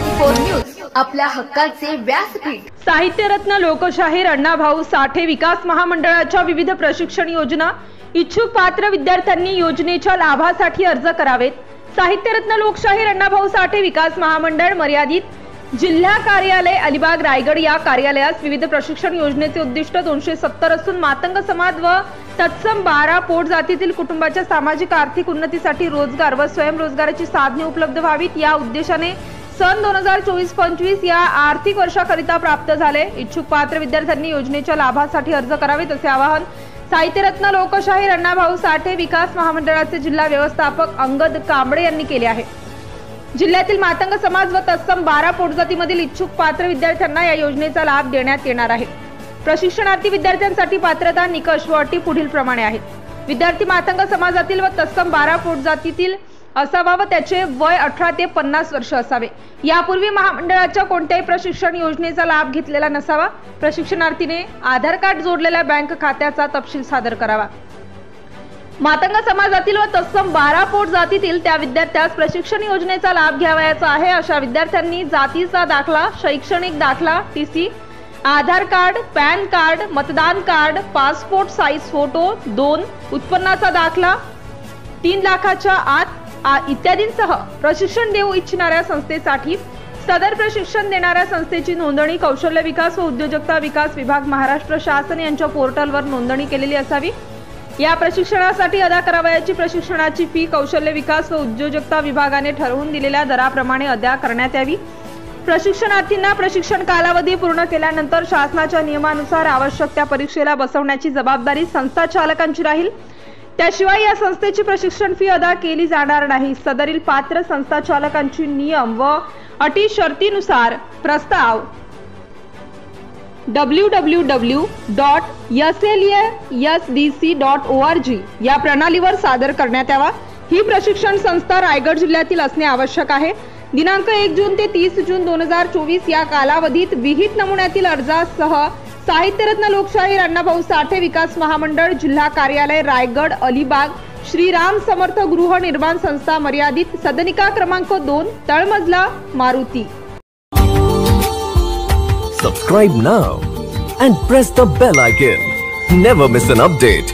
24 news आपल्या हक्काचे व्यासपीठ। साहित्यरत्न लोकशाहीर अण्णाभाऊ साठे विकास महामंडळाच्या विविध प्रशिक्षण योजना इच्छुक पात्र विद्यार्थ्यांनी योजनेच्या लाभासाठी अर्ज करावेत। साहित्यरत्न लोकशाहीर अण्णाभाऊ साठे विकास महामंडळ मर्यादित जिल्हा कार्यालय अलिबाग रायगड या कार्यालयास विविध प्रशिक्षण योजनेचे उद्दिष्ट 270 असून मातंग समाज व तत्सम 12 पोट जातीतील कुटुंबाच्या सामाजिक आर्थिक उन्नतीसाठी रोजगार व स्वयंरोजगाराची साधने उपलब्ध व्हावीत या उद्देशाने सन 2024-25 या आर्थिक वर्षाकरिता प्राप्त झाले। इच्छुक पात्र विद्यार्थ्यांनी योजनेच्या लाभासाठी अर्ज करावेत असे आवाहन साहित्यरत्न लोकशाहीर अण्णाभाऊ साठे विकास महामंडळाचे जिल्हा व्यवस्थापक अंगद कांबळे यांनी केले आहे। जिल्ह्यातील मातंग समाज व तत्सम 12 पोटजातीमधील इच्छुक पात्र विद्यार्थ्यांना या योजनेचा लाभ देण्यात येणार आहे। प्रशिक्षणार्थी विद्यार्थ्यांसाठी पात्रता निकष व अटी पुढील प्रमाणे आहेत। विद्यार्थी मातंग समाजातील व तत्सम 12 पोटजातीतील असावा व त्याचे वय 18 ते 50 वर्ष असावे। यापूर्वी महामंडळाच्या कोणत्याही प्रशिक्षण योजनेचा लाभ घेतलेला नसावा। प्रशिक्षणार्थीने आधार कार्ड जोडलेल्या बँक खात्याचा तपशील सादर करावा। मातंग समाजातील व तत्सम 12 पोट जातीतील त्या विद्यार्थ्यास प्रशिक्षण योजनेचा लाभ घ्यावयाचा आहे अशा विद्यार्थ्यांनी जातीचा दाखला, शैक्षणिक दाखला, टीसी, आधार कार्ड, पॅन कार्ड, मतदान कार्ड, पासपोर्ट साईज फोटो, 2 उत्पन्नाचा दाखला, 3 लाखाच्या आत इत्यादींसह प्रशिक्षण देऊ इच्छिणाऱ्या संस्थेसाठी सदर प्रशिक्षण देणाऱ्या संस्थेची नोंदणी कौशल्य विकास व उद्योजकता विकास विभाग महाराष्ट्र शासन यांच्या पोर्टलवर नोंदणी केलेली असावी। या प्रशिक्षणासाठी अदा करावयाची प्रशिक्षणाची फी कौशल्य विकास व उद्योजकता विभागाने ठरवून दिलेल्या दराप्रमाणे अदा करण्यात यावी। प्रशिक्षणार्थींना प्रशिक्षण कालावधी पूर्ण केल्यानंतर शासनाच्या नियमानुसार आवश्यक त्या परीक्षेला बसवण्याची जबाबदारी संस्था चालकांची राहील। त्याशिवाय या संस्थेची प्रशिक्षण फी अदा केली जाणार नाही। सदरील पात्र संस्था चालकांची नियम व अटी शर्तीनुसार प्रस्ताव www.slasdc.org या प्रणालीवर सादर करण्यात यावा। ही प्रशिक्षण संस्था रायगड जिल्ह्यातील असणे आवश्यक आहे। दिनांक 1 जून ते 30 जून 2024 या कालावधीत विहित नमुन्यातील अर्जासह साहित्यरत्न लोकशाहीर अण्णाभाऊ साठे विकास महामंडळ जिल्हा कार्यालय रायगड अलिबाग श्रीराम समर्थ गृहनिर्माण संस्था मर्यादित सदनिका क्रमांक 2 तळमजला Maruti. Subscribe now and press the bell icon. Never miss an update.